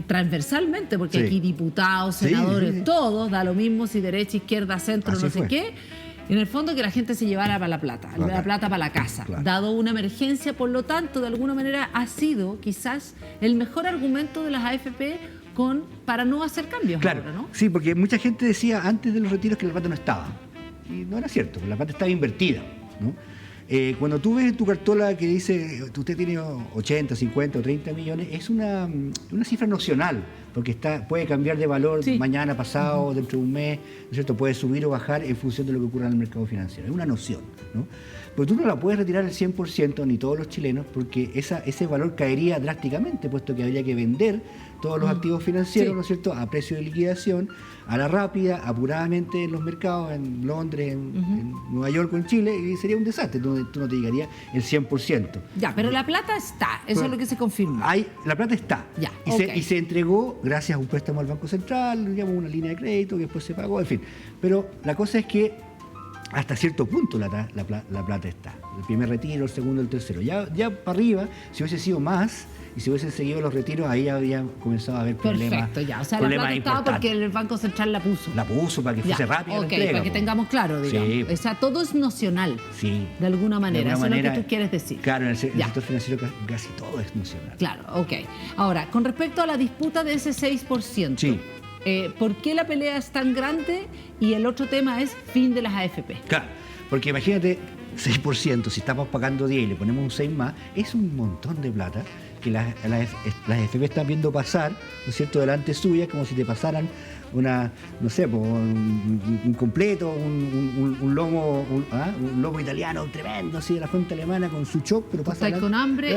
transversalmente, porque aquí diputados, senadores, todos, da lo mismo si derecha, izquierda, centro, así no sé qué. En el fondo que la gente se llevara para la plata para la casa, dado una emergencia, por lo tanto, de alguna manera ha sido quizás el mejor argumento de las AFP para no hacer cambios ahora, ¿no? Sí, porque mucha gente decía antes de los retiros que la plata no estaba. Y no era cierto, la plata estaba invertida, ¿no? Cuando tú ves en tu cartola que dice usted tiene 80, 50 o 30 millones, es una cifra nocional, porque puede cambiar de valor mañana, pasado, dentro de un mes, ¿no es cierto? Puede subir o bajar en función de lo que ocurra en el mercado financiero. Es una noción, ¿no? Pero tú no la puedes retirar al 100%, ni todos los chilenos, porque ese valor caería drásticamente, puesto que habría que vender todos los activos financieros, ¿no es cierto?, a precio de liquidación, a la rápida, apuradamente en los mercados, en Londres, en Nueva York o en Chile, y sería un desastre, tú no te llegaría el 100%. Ya, pero la plata está, eso es lo que se confirma. La plata está, y se entregó gracias a un préstamo al Banco Central, digamos, una línea de crédito que después se pagó, en fin. Pero la cosa es que hasta cierto punto la plata está. El primer retiro, el segundo, el tercero. Ya para arriba, si hubiese sido más, y si hubiesen seguido los retiros, ahí había comenzado a haber problemas. Perfecto, ya. O sea, la plata estaba porque el Banco Central la puso. La puso para que fuese rápido la entrega. Para que tengamos claro, digamos. O sea, todo es nocional. Sí. De alguna manera. Eso es lo que tú quieres decir. Claro, en el sector financiero casi todo es nocional. Claro, ok. Ahora, con respecto a la disputa de ese 6%. Sí. ¿Por qué la pelea es tan grande? Y el otro tema es fin de las AFP. Claro, porque imagínate, 6%, si estamos pagando 10 y le ponemos un 6 más, es un montón de plata que las AFP están viendo pasar, ¿no es cierto?, delante suya, como si te pasaran no sé, un completo, un lomo italiano tremendo, así de la fuente alemana con su chop, pero pasa. Estás con hambre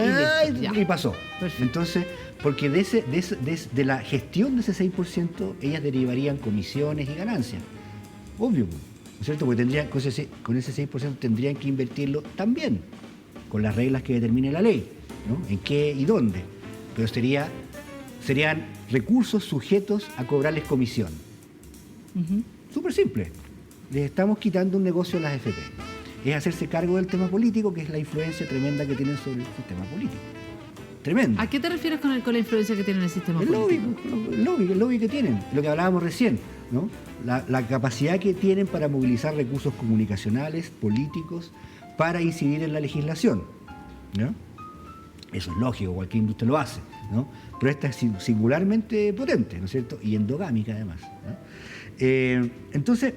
y pasó. Perfecto. Entonces, porque de la gestión de ese 6%, ellas derivarían comisiones y ganancias. Obvio, ¿no es cierto? Porque con ese 6% tendrían que invertirlo también, con las reglas que determine la ley, ¿no? En qué y dónde. Pero serían recursos sujetos a cobrarles comisión. Súper simple. Les estamos quitando un negocio a las AFP. Es hacerse cargo del tema político, que es la influencia tremenda que tienen sobre el sistema político. Tremendo. ¿A qué te refieres con la influencia que tiene el sistema político? El lobby que tienen, lo que hablábamos recién, ¿no? La capacidad que tienen para movilizar recursos comunicacionales, políticos, para incidir en la legislación, ¿no? Eso es lógico, cualquier industria lo hace, ¿no? Pero esta es singularmente potente, ¿no es cierto? Y endogámica además, ¿no? Entonces,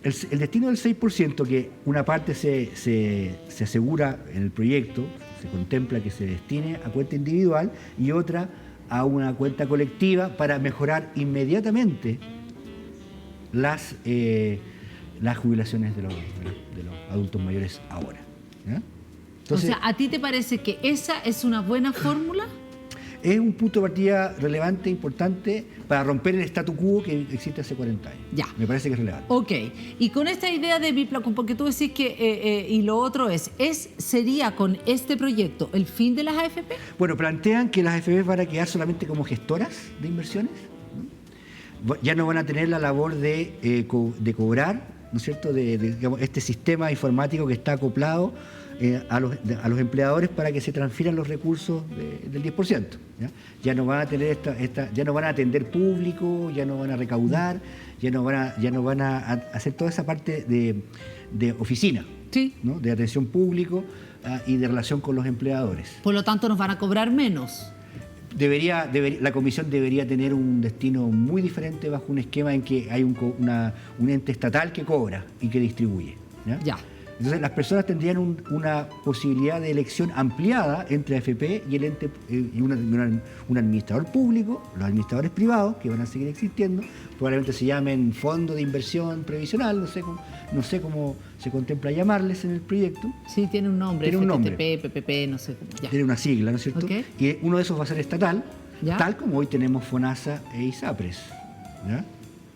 el destino del 6%, que una parte se asegura en el proyecto, se contempla que se destine a cuenta individual y otra a una cuenta colectiva para mejorar inmediatamente las jubilaciones de los adultos mayores ahora, ¿no? Entonces, o sea, ¿a ti te parece que esa es una buena fórmula? Es un punto de partida relevante, importante, para romper el statu quo que existe hace 40 años. Ya. Me parece que es relevante. Ok. Y con esta idea de biplaco, porque tú decís que, y lo otro ¿sería con este proyecto el fin de las AFP? Bueno, plantean que las AFP van a quedar solamente como gestoras de inversiones, ¿no? Ya no van a tener la labor de cobrar, ¿no es cierto?, digamos, este sistema informático que está acoplado a los empleadores para que se transfieran los recursos del 10%. Ya no van a tener ya no van a atender público, ya no van a recaudar, ya no van a hacer toda esa parte de oficina, Sí. ¿no? De atención público y de relación con los empleadores. Por lo tanto, nos van a cobrar menos. La comisión debería tener un destino muy diferente bajo un esquema en que hay un ente estatal que cobra y que distribuye. Ya. Entonces las personas tendrían una posibilidad de elección ampliada entre AFP y el ente y un administrador público, los administradores privados que van a seguir existiendo, probablemente se llamen fondo de inversión previsional, no sé cómo se contempla llamarles en el proyecto. Sí, tiene un nombre. Tiene un nombre. FTP, PPP, no sé cómo. Ya. Tiene una sigla, ¿no es cierto? Ok. Y uno de esos va a ser estatal, Ya. tal como hoy tenemos FONASA e ISAPRES. ¿Ya?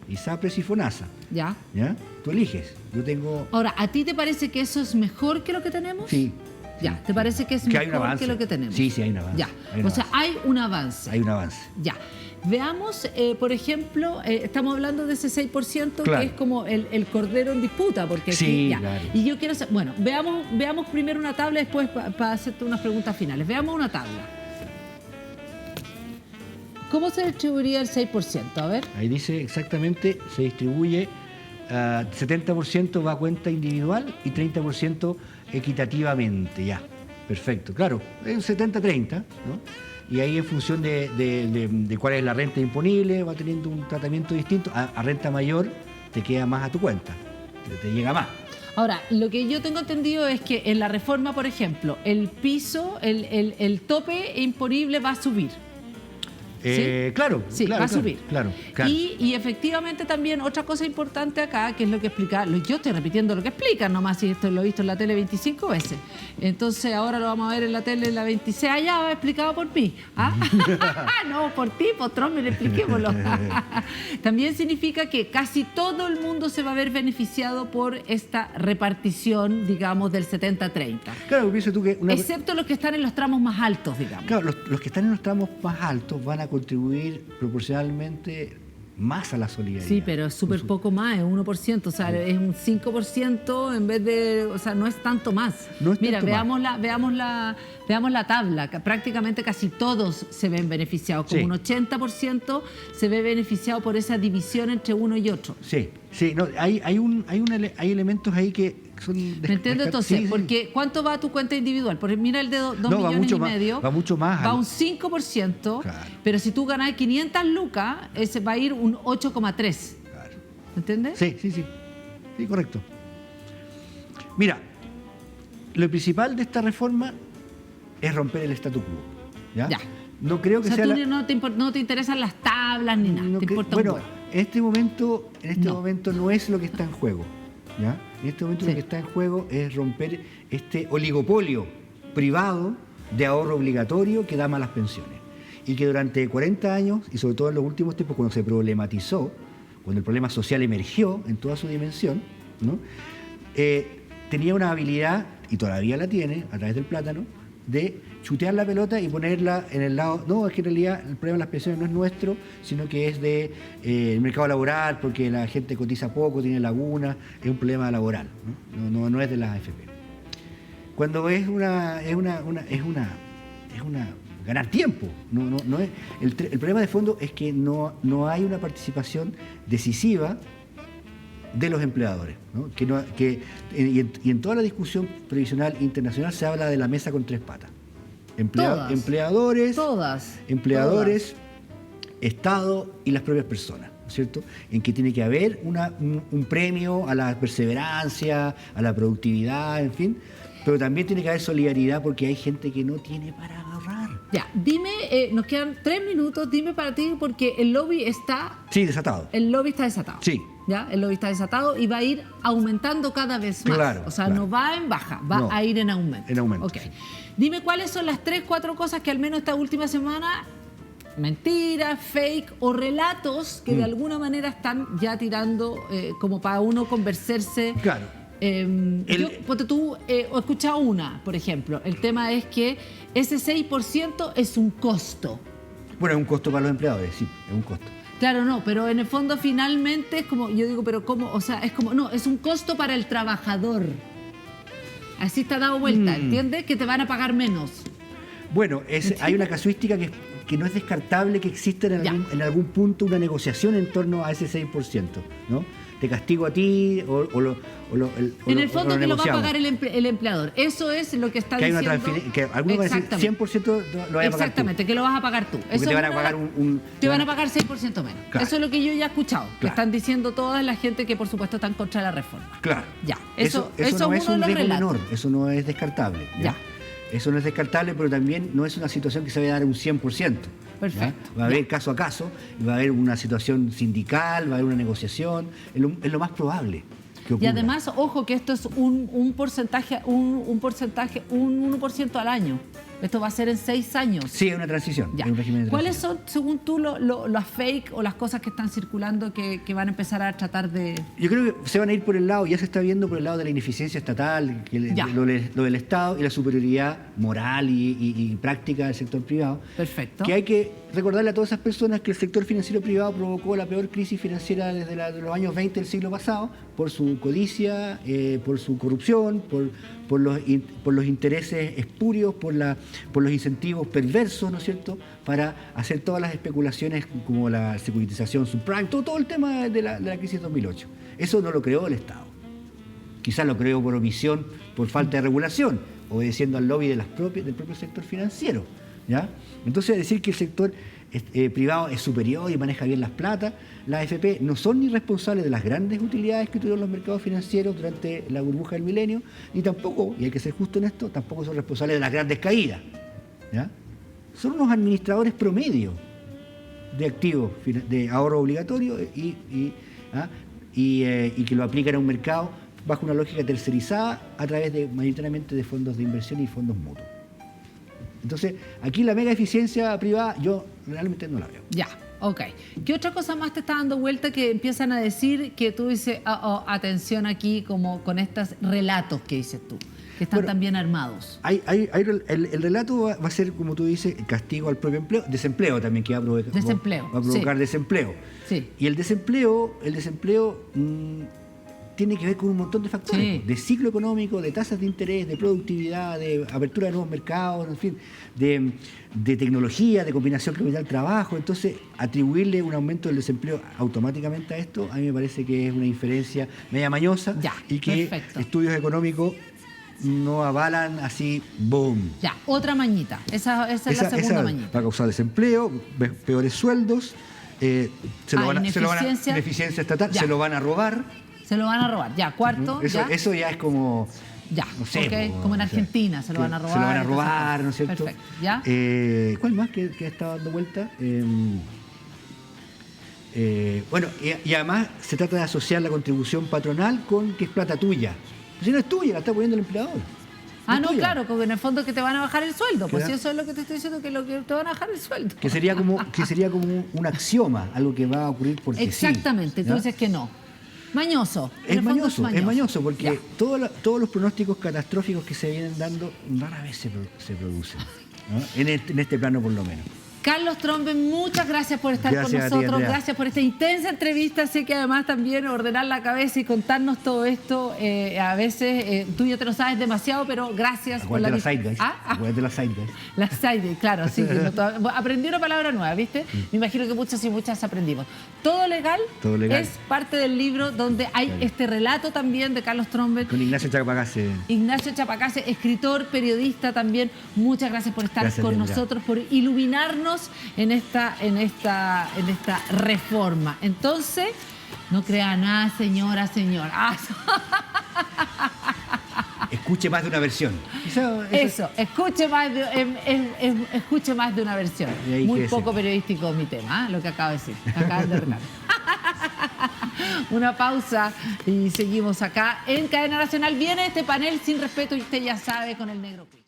ISAPRES y FONASA. Ya. ¿Ya? Tú eliges. Yo tengo... Ahora, ¿a ti te parece que eso es mejor que lo que tenemos? Sí. Ya, ¿te parece que es Que hay un mejor avance. que lo que tenemos? Sí, hay un avance. Ya, Hay un o sea, avance. hay un avance. Hay un avance. Ya. Veamos, por ejemplo, estamos hablando de ese 6% Claro. que es como el cordero en disputa, porque aquí, Sí, ya. claro. Y yo quiero saber, bueno, veamos primero una tabla, después para hacerte unas preguntas finales. Veamos una tabla. ¿Cómo se distribuiría el 6%? A ver. Ahí dice exactamente, se distribuye, 70% va a cuenta individual y 30% equitativamente, ya. Perfecto, claro, es un 70-30, ¿no? Y ahí en función de cuál es la renta disponible va teniendo un tratamiento distinto. A renta mayor te queda más a tu cuenta, te llega más. Ahora, lo que yo tengo entendido es que en la reforma, por ejemplo, el piso, el tope imponible va a subir. ¿Sí? Claro, Sí, claro, va a claro, subir. Claro. Y efectivamente también otra cosa importante acá, que es lo que explica, yo estoy repitiendo lo que explican nomás, y esto lo he visto en la tele 25 veces. Entonces ahora lo vamos a ver en la tele la 26, ya explicado por mí. ¿Ah? No, por ti, por Trump, me lo expliquémoslo. También significa que casi todo el mundo se va a ver beneficiado por esta repartición, digamos, del 70-30. Claro, piensa tú que Excepto los que están en los tramos más altos, digamos. Claro, los que están en los tramos más altos van a contribuir proporcionalmente más a la solidaridad. Sí, pero es súper poco más, es 1%, o sea, es un 5% en vez de, o sea, no es tanto más. No es Mira, tanto más. veamos la tabla, que prácticamente casi todos se ven beneficiados, como Sí. un 80% se ve beneficiado por esa división entre uno y otro. Sí, no, hay elementos ahí que son... ¿Me entiendes? Entonces, Sí, sí. porque ¿cuánto va a tu cuenta individual? Porque mira el de 2 No, va millones mucho y más, medio. va mucho más Va al- un 5%, Claro. pero si tú ganas 500 lucas, ese va a ir un 8,3%. Claro. ¿Me entiendes? Sí, correcto. Mira, lo principal de esta reforma es romper el statu quo. ¿ya? Ya. No creo que O sea, sea tú no te interesan las tablas ni nada. no Te cre- importa un bueno, huevo. en este No. momento no es lo que está en juego. ¿Ya? En este momento Sí. lo que está en juego es romper este oligopolio privado de ahorro obligatorio que da malas pensiones. Y que durante 40 años, y sobre todo en los últimos tiempos cuando se problematizó, cuando el problema social emergió en toda su dimensión, ¿no? Tenía una habilidad, y todavía la tiene, a través del plátano, de chutear la pelota y ponerla en el lado. No, es que en realidad el problema de las pensiones no es nuestro, sino que es del mercado laboral, porque la gente cotiza poco, tiene lagunas, es un problema laboral, no es de las AFP. Cuando es ganar tiempo. No es, el problema de fondo es que no hay una participación decisiva de los empleadores, ¿no? Y en toda la discusión previsional internacional se habla de la mesa con tres patas. Todas. Empleadores, Estado y las propias personas, ¿no es cierto? En que tiene que haber un premio a la perseverancia, a la productividad, en fin, pero también tiene que haber solidaridad porque hay gente que no tiene para ahorrar. Ya, dime, nos quedan 3 minutos, dime para ti, porque el lobby está... Sí, desatado. El lobby está desatado. Sí. ¿Ya? El lobby está desatado y va a ir aumentando cada vez más. Claro, o sea, claro. no va en baja, va No, a ir en aumento. en aumento, Ok. sí. Dime cuáles son las 3, 4 cosas que al menos esta última semana, mentiras, fake o relatos que de alguna manera están ya tirando como para uno convencerse. Claro. Yo, ponte tú, he escuchado una, por ejemplo. El tema es que ese 6% es un costo. Bueno, es un costo para los empleadores, sí, es un costo. Claro, no, pero en el fondo finalmente es como, yo digo, pero ¿cómo? O sea, es como, no, es un costo para el trabajador. Así está dado vuelta, ¿entiendes? Que te van a pagar menos. Bueno, hay una casuística que no es descartable que exista en algún punto una negociación en torno a ese 6%, ¿no? Te castigo a ti En el fondo que lo va a pagar el empleador. Eso es lo que está que hay diciendo. una transferencia, que algunos van a decir 100% lo vas a pagar tú. Exactamente, que lo vas a pagar tú. Porque te van a pagar te van a pagar 6% menos. Claro. Eso es lo que yo ya he escuchado. Que Claro. están diciendo toda la gente que por supuesto están contra la reforma. Claro. Ya, Eso eso no es es uno un de los riesgo relatos. menor, eso no es descartable. Ya. Eso no es descartable, pero también no es una situación que se vaya a dar un 100%. Perfecto. ¿ya? Va a haber caso a caso, va a haber una situación sindical, va a haber una negociación, es lo más probable que ocurra. Y además, ojo que esto es un porcentaje, un 1% al año. Esto va a ser en 6 años. Sí, es una transición. Ya. Es un régimen de ¿Cuáles transición. son, según tú, las fake o las cosas que están circulando que van a empezar a tratar de... Yo creo que se van a ir por el lado, ya se está viendo por el lado de la ineficiencia estatal, Ya. lo del Estado y la superioridad moral y práctica del sector privado. Perfecto. Que hay que recordarle a todas esas personas que el sector financiero privado provocó la peor crisis financiera desde los años 20 del siglo pasado por su codicia, por su corrupción, por los intereses espurios, por los incentivos perversos, ¿no es cierto?, para hacer todas las especulaciones como la securitización subprime, todo el tema de la crisis 2008. Eso no lo creó el Estado. Quizás lo creó por omisión, por falta de regulación, obedeciendo al lobby del propio sector financiero, ¿ya? Entonces, decir que el sector privado es superior y maneja bien las plata, las AFP no son ni responsables de las grandes utilidades que tuvieron los mercados financieros durante la burbuja del milenio, ni tampoco, y hay que ser justo en esto, tampoco son responsables de las grandes caídas, ¿ya? Son unos administradores promedio de activos, de ahorro obligatorio y que lo aplican a un mercado bajo una lógica tercerizada a través mayoritariamente de fondos de inversión y fondos mutuos. Entonces, aquí la mega eficiencia privada yo realmente no la veo. Ya, ok. ¿Qué otra cosa más te está dando vuelta que empiezan a decir que tú dices, atención aquí, como con estos relatos que dices tú, que están Bueno, tan bien armados? El relato va a ser, como tú dices, castigo al propio empleo, desempleo también, que va a provocar, Desempleo, va a provocar sí. desempleo. Sí. Y el desempleo tiene que ver con un montón de factores, Sí. de ciclo económico, de tasas de interés, de productividad, de apertura de nuevos mercados, en fin, de tecnología, de combinación capital-trabajo. Entonces, atribuirle un aumento del desempleo automáticamente a esto, a mí me parece que es una inferencia media mañosa Ya, y que perfecto. estudios económicos no avalan así, boom. Ya, otra mañita. Esa es la segunda mañita. Va a causar desempleo, peores sueldos, ineficiencia. ineficiencia estatal, Ya. se lo van a robar. Se lo van a robar. Ya, cuarto. Eso ya. ya es como Ya, no sé, ok, como en o sea, Argentina, se lo van a robar. Se lo van a y todas esas robar, cosas. ¿no es cierto? Perfecto, ¿ya? ¿Cuál más que estaba dando vuelta? Bueno, y además se trata de asociar la contribución patronal con que es plata tuya. Si no es tuya, la está poniendo el empleador. Ah, Es no, tuya. claro, porque en el fondo que te van a bajar el sueldo. Pues Claro. si eso es lo que te estoy diciendo, que te van a bajar el sueldo. Que sería como un axioma, algo que va a ocurrir porque Exactamente, sí. tú ¿ya? dices que no. Mañoso. En Es el fondo mañoso, porque Ya. todos los pronósticos catastróficos que se vienen dando rara vez se producen, ¿no? En este plano por lo menos. Carlos Tromben, muchas gracias por estar Gracias a con ti, nosotros, Andrea. gracias por esta intensa entrevista. Sé que además también ordenar la cabeza y contarnos todo esto, a veces tú ya te lo sabes demasiado, pero gracias por Acuérdate la... la side guys. Ah, Acuérdate la side guys. la side, claro, sí. Aprendí una palabra nueva, ¿viste? Me imagino que muchos y muchas aprendimos. Todo legal, Todo legal. es parte del libro donde hay Claro. este relato también de Carlos Tromben. Con Ignacio Chapacase. Ignacio Chapacase, escritor, periodista también. Muchas gracias por estar Gracias, con Leandra. nosotros, por iluminarnos en esta reforma. Entonces, no crea nada, señora. Escuche más de una versión. Eso, escuche más de una versión. Y ahí Muy quédese. poco periodístico mi tema, lo que acabo de decir. Acabas de retar. Una pausa y seguimos acá en Cadena Nacional. Viene este panel sin respeto y usted ya sabe con el negro Quick.